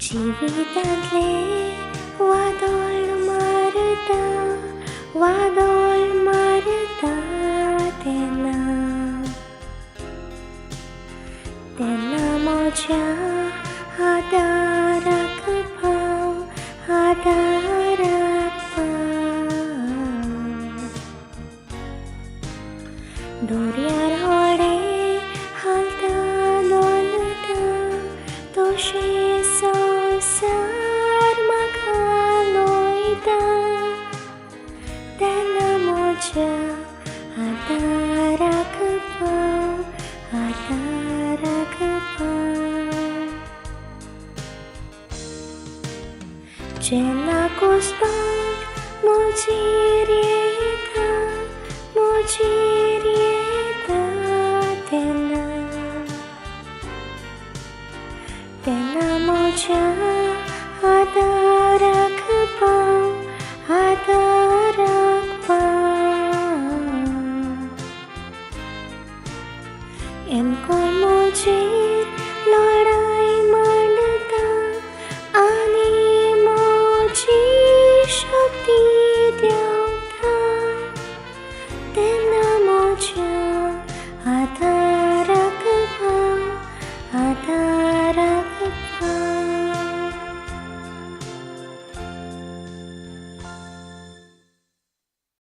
जिवितांतले वादळ मारता तेन्ना म्हज्या आदाराक पाव दोर्यार होडे हालता दोलता तोशे संवसार म्हाका लोयता तेन्ना म्हज्या आदाराक पाव जेन्ना कुस्तांत म्हजीर येता तेन्ना म्हज्या